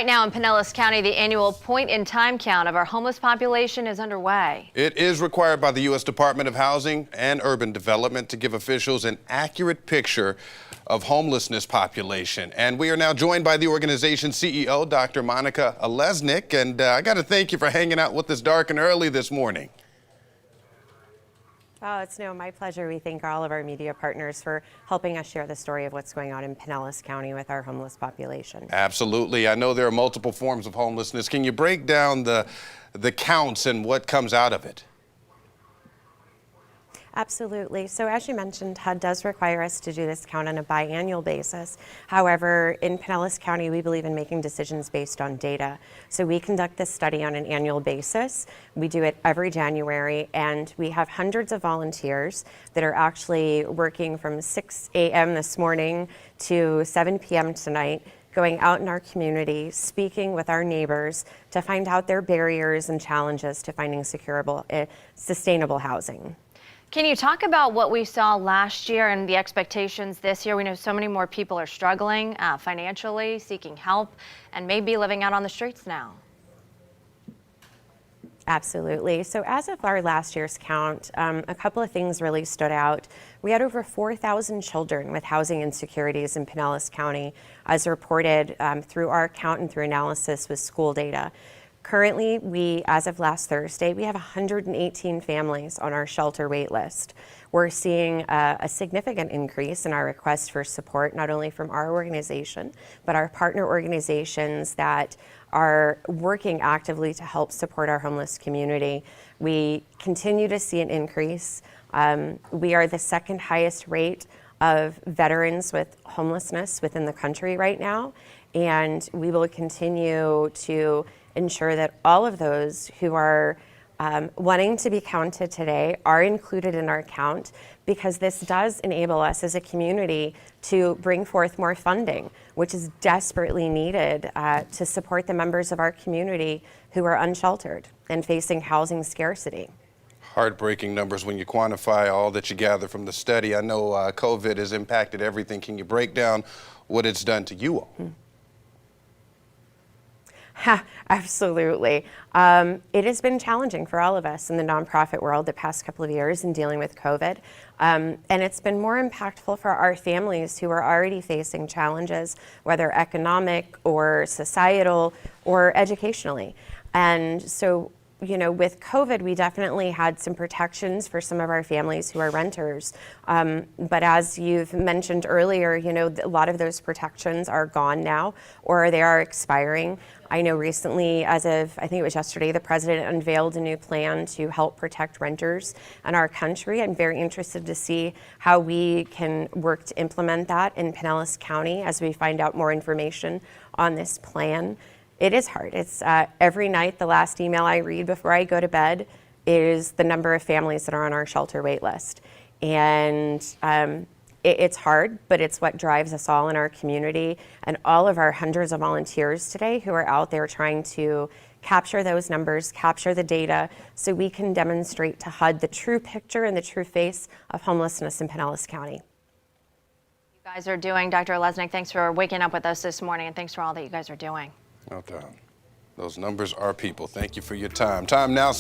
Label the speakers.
Speaker 1: Right now in Pinellas County, the annual point-in-time count of our homeless population is underway.
Speaker 2: It is required by the U.S. Department of Housing and Urban Development to give officials an accurate picture of homelessness population. And we are now joined by the organization's CEO, Dr. Monica Lesnick. And I got to thank you for hanging out with us dark and early this morning.
Speaker 3: Oh, it's my pleasure. We thank all of our media partners for helping us share the story of what's going on in Pinellas County with our homeless population.
Speaker 2: Absolutely. I know there are multiple forms of homelessness. Can you break down the counts and what comes out of it?
Speaker 3: Absolutely. So as you mentioned, HUD does require us to do this count on a biannual basis. However, in Pinellas County, we believe in making decisions based on data. So we conduct this study on an annual basis. We do it every January, and we have hundreds of volunteers that are actually working from 6 a.m. this morning to 7 p.m. tonight, going out in our community, speaking with our neighbors to find out their barriers and challenges to finding sustainable housing.
Speaker 1: Can you talk about what we saw last year and the expectations this year? We know so many more people are struggling financially, seeking help, and maybe living out on the streets now.
Speaker 3: Absolutely. So as of our last year's count, a couple of things really stood out. We had over 4,000 children with housing insecurities in Pinellas County, as reported through our count and through analysis with school data. Currently, as of last Thursday, we have 118 families on our shelter wait list. We're seeing a significant increase in our requests for support, not only from our organization, but our partner organizations that are working actively to help support our homeless community. We continue to see an increase. We are the second highest rate of veterans with homelessness within the country right now, and we will continue to ensure that all of those who are wanting to be counted today are included in our count, because this does enable us as a community to bring forth more funding, which is desperately needed to support the members of our community who are unsheltered and facing housing scarcity.
Speaker 2: Heartbreaking numbers when you quantify all that you gather from the study. I know COVID has impacted everything. Can you break down what it's done to you all?
Speaker 3: Absolutely. It has been challenging for all of us in the nonprofit world the past couple of years in dealing with COVID. And it's been more impactful for our families who are already facing challenges, whether economic or societal or educationally. And so, with COVID, we definitely had some protections for some of our families who are renters. But as you've mentioned earlier, a lot of those protections are gone now, or they are expiring. I know recently, as of, I think it was yesterday, the president unveiled a new plan to help protect renters in our country. I'm very interested to see how we can work to implement that in Pinellas County as we find out more information on this plan. It is hard. It's every night, the last email I read before I go to bed is the number of families that are on our shelter wait list. And it's hard, but it's what drives us all in our community, and all of our hundreds of volunteers today who are out there trying to capture those numbers, capture the data, so we can demonstrate to HUD the true picture and the true face of homelessness in Pinellas County.
Speaker 1: You guys are doing, Dr. Lesnick, thanks for waking up with us this morning, and thanks for all that you guys are doing.
Speaker 2: Okay. Those numbers are people. Thank you for your time. Time now.